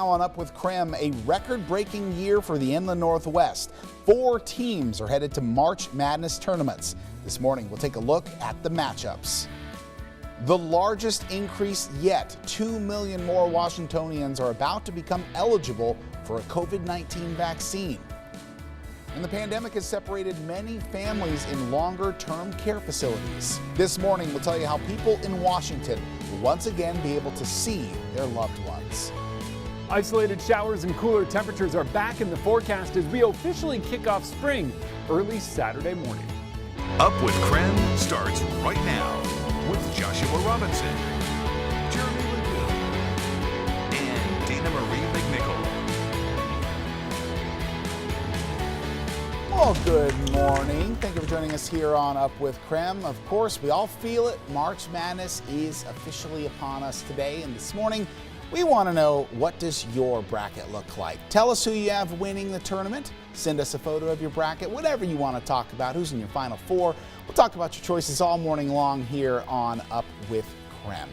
on Up with KREM, a record-breaking year for the Inland Northwest. 4 teams are headed to March Madness tournaments. This morning, we'll take a look at the matchups. The largest increase yet. 2 million more Washingtonians are about to become eligible for a COVID-19 vaccine. And the pandemic has separated many families in longer-term care facilities. This morning, we'll tell you how people in Washington will once again be able to see their loved ones. Isolated showers and cooler temperatures are back in the forecast as we officially kick off spring early Saturday morning. Up with KREM starts right now with Joshua Robinson, Jeremy Lagoon, and Dana Marie McNichol. Well, good morning. Thank you for joining us here on Up with KREM. Of course, we all feel it. March Madness is officially upon us today, and this morning we want to know, what does your bracket look like? Tell us who you have winning the tournament. Send us a photo of your bracket, whatever you want to talk about, who's in your Final Four. We'll talk about your choices all morning long here on Up with KREM.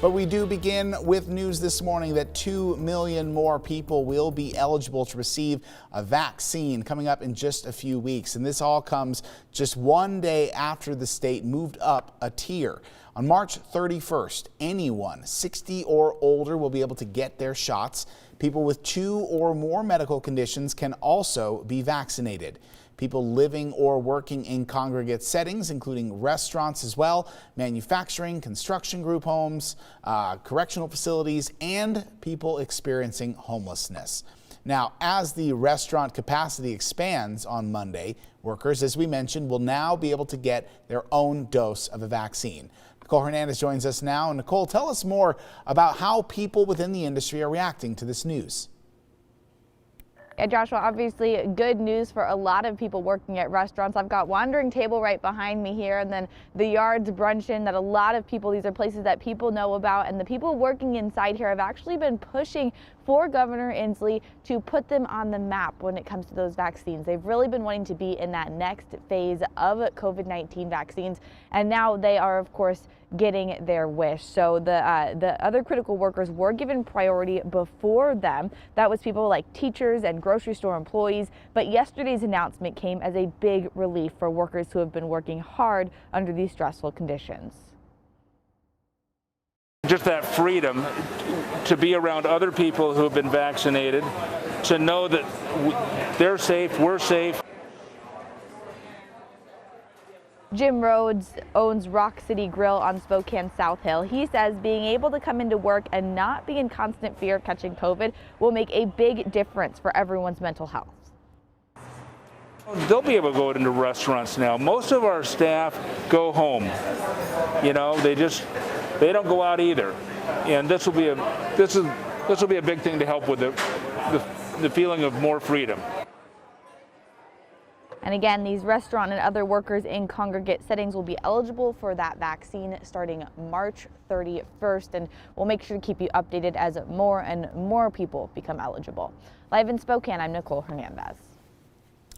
But we do begin with news this morning that 2 million more people will be eligible to receive a vaccine coming up in just a few weeks. And this all comes just one day after the state moved up a tier. On March 31st, anyone 60 or older will be able to get their shots. People with 2 or more medical conditions can also be vaccinated. People living or working in congregate settings, including restaurants as well, manufacturing, construction group homes, correctional facilities, and people experiencing homelessness. Now, as the restaurant capacity expands on Monday, workers, as we mentioned, will now be able to get their own dose of a vaccine. Nicole Hernandez joins us now. And Nicole, tell us more about how people within the industry are reacting to this news. Yeah, Joshua, obviously good news for a lot of people working at restaurants. I've got Wandering Table right behind me here, and then the Yards Brunch Inn that a lot of people, these are places that people know about, and the people working inside here have actually been pushing for Governor Inslee to put them on the map when it comes to those vaccines. They've really been wanting to be in that next phase of COVID-19 vaccines, and now they are, of course, getting their wish. So the other critical workers were given priority before them. That was people like teachers and grocery store employees. But yesterday's announcement came as a big relief for workers who have been working hard under these stressful conditions. Just that freedom to be around other people who have been vaccinated, to know that they're safe, we're safe. Jim Rhodes owns Rock City Grill on Spokane South Hill. He says being able to come into work and not be in constant fear of catching COVID will make a big difference for everyone's mental health. They'll be able to go into restaurants now. Most of our staff go home. You know, they don't go out either. And this will be a big thing to help with the feeling of more freedom. And again, these restaurant and other workers in congregate settings will be eligible for that vaccine starting March 31st. And we'll make sure to keep you updated as more and more people become eligible. Live in Spokane, I'm Nicole Hernandez.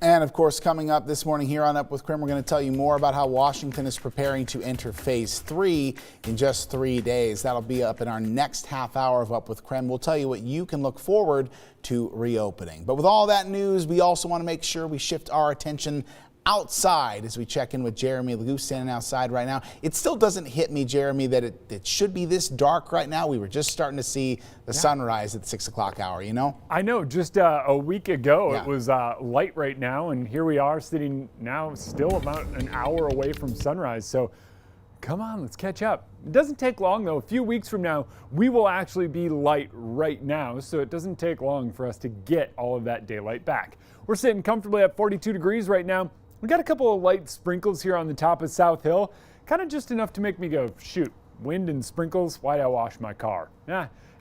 And of course, coming up this morning here on Up with KREM, we're going to tell you more about how Washington is preparing to enter phase 3 in just 3 days. That'll be up in our next half hour of Up with KREM. We'll tell you what you can look forward to reopening. But with all that news, we also want to make sure we shift our attention outside as we check in with Jeremy Lagoon standing outside right now. It still doesn't hit me, Jeremy, that it should be this dark right now. We were just starting to see the sunrise at the 6 o'clock hour, you know? I know, just a week ago it was light right now, and here we are sitting now still about an hour away from sunrise. So come on, let's catch up. It doesn't take long though. A few weeks from now, we will actually be light right now, so it doesn't take long for us to get all of that daylight back. We're sitting comfortably at 42 degrees right now. We got a couple of light sprinkles here on the top of South Hill, kind of just enough to make me go, shoot, wind and sprinkles, why'd I wash my car?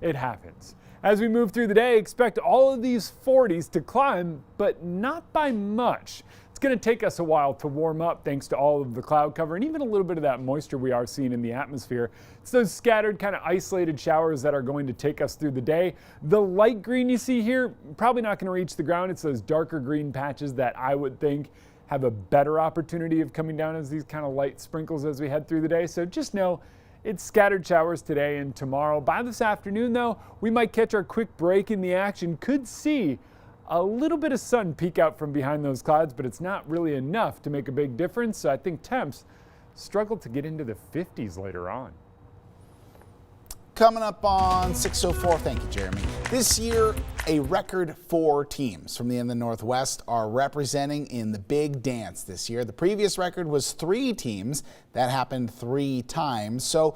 It happens. As we move through the day, expect all of these 40s to climb, but not by much. It's going to take us a while to warm up thanks to all of the cloud cover and even a little bit of that moisture we are seeing in the atmosphere. It's those scattered kind of isolated showers that are going to take us through the day. The light green you see here, probably not going to reach the ground. It's those darker green patches that I would think have a better opportunity of coming down as these kind of light sprinkles as we head through the day. So just know It's scattered showers today and tomorrow. By this afternoon, though, we might catch our quick break in the action. Could see a little bit of sun peek out from behind those clouds, but it's not really enough to make a big difference. So I think temps struggle to get into the 50s later on. Coming up on 6:04, thank you, Jeremy. This year, a record 4 teams from the end of the Northwest are representing in the big dance this year. The previous record was 3 teams. That happened 3 times. So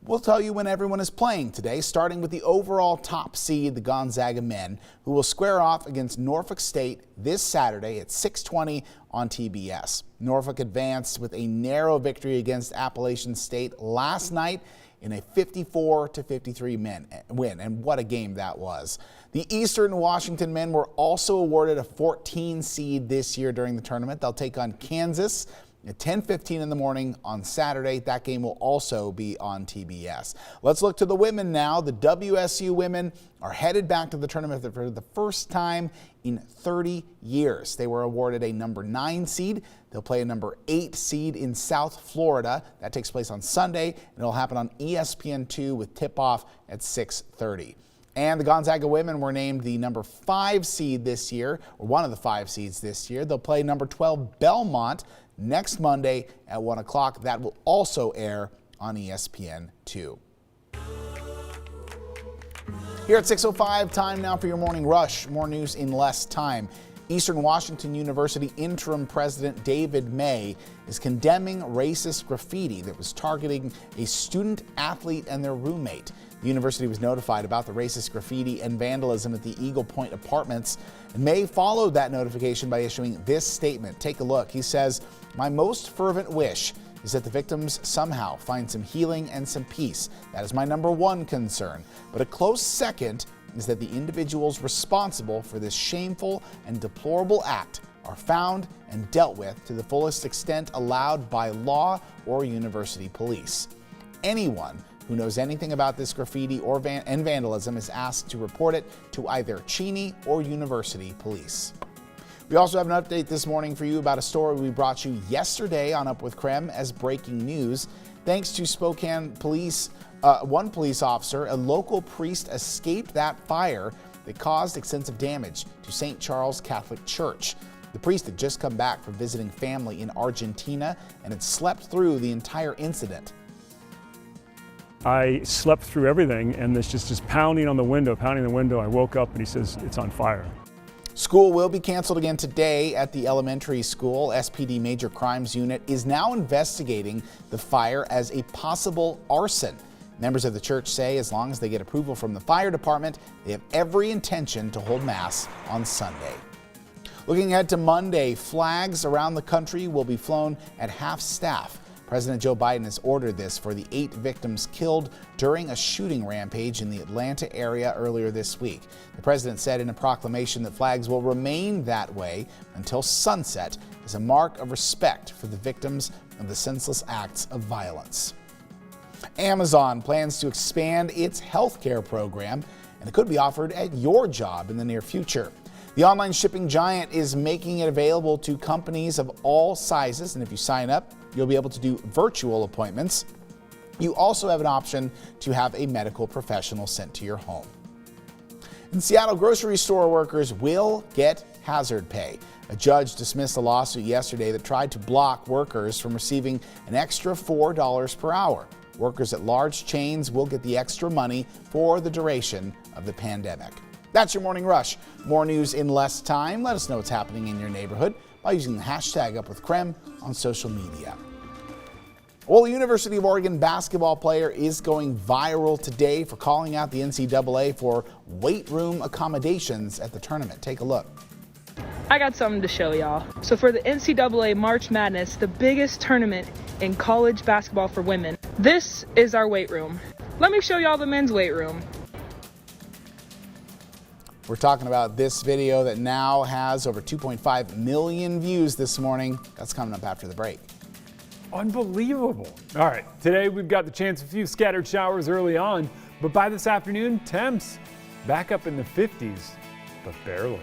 we'll tell you when everyone is playing today, starting with the overall top seed, the Gonzaga men, who will square off against Norfolk State this Saturday at 6:20 on TBS. Norfolk advanced with a narrow victory against Appalachian State last night in a 54-53 win, and what a game that was. The Eastern Washington men were also awarded a 14 seed this year during the tournament. They'll take on Kansas at 10:15 in the morning on Saturday. That game will also be on TBS. Let's look to the women now. The WSU women are headed back to the tournament for the first time in 30 years. They were awarded a number 9 seed. They'll play a number 8 seed in South Florida. That takes place on Sunday, and it'll happen on ESPN2 with tip-off at 6:30. And the Gonzaga women were named the number 5 seed this year, or one of the 5 seeds this year. They'll play number 12 Belmont next Monday at 1 o'clock. That will also air on ESPN2. Here at 6:05, time now for your morning rush. More news in less time. Eastern Washington University interim president David May is condemning racist graffiti that was targeting a student athlete and their roommate. The university was notified about the racist graffiti and vandalism at the Eagle Point Apartments. And May followed that notification by issuing this statement. Take a look. He says, "My most fervent wish is that the victims somehow find some healing and some peace. That is my number 1 concern. But a close second is that the individuals responsible for this shameful and deplorable act are found and dealt with to the fullest extent allowed by law or university police. Anyone who knows anything about this graffiti or vandalism is asked to report it to either Cheney or university police." We also have an update this morning for you about a story we brought you yesterday on Up with KREM as breaking news. Thanks to Spokane police, one police officer, a local priest escaped that fire that caused extensive damage to St. Charles Catholic Church. The priest had just come back from visiting family in Argentina and had slept through the entire incident. I slept through everything, and this just pounding the window. I woke up and he says, "It's on fire." School will be canceled again today at the elementary school. SPD Major Crimes Unit is now investigating the fire as a possible arson. Members of the church say as long as they get approval from the fire department, they have every intention to hold Mass on Sunday. Looking ahead to Monday, flags around the country will be flown at half staff. President Joe Biden has ordered this for the 8 victims killed during a shooting rampage in the Atlanta area earlier this week. The president said in a proclamation that flags will remain that way until sunset as a mark of respect for the victims of the senseless acts of violence. Amazon plans to expand its healthcare program, and it could be offered at your job in the near future. The online shipping giant is making it available to companies of all sizes, and if you sign up, you'll be able to do virtual appointments. You also have an option to have a medical professional sent to your home. In Seattle, grocery store workers will get hazard pay. A judge dismissed a lawsuit yesterday that tried to block workers from receiving an extra $4 per hour. Workers at large chains will get the extra money for the duration of the pandemic. That's your morning rush. More news in less time. Let us know what's happening in your neighborhood by using the hashtag #UpWithKREM on social media. Well, a University of Oregon basketball player is going viral today for calling out the NCAA for weight room accommodations at the tournament. Take a look. I got something to show y'all. So for the NCAA March Madness, the biggest tournament in college basketball for women, this is our weight room. Let me show y'all the men's weight room. We're talking about this video that now has over 2.5 million views this morning. That's coming up after the break. Unbelievable. All right, today we've got the chance of a few scattered showers early on, but by this afternoon, temps back up in the 50s, but barely.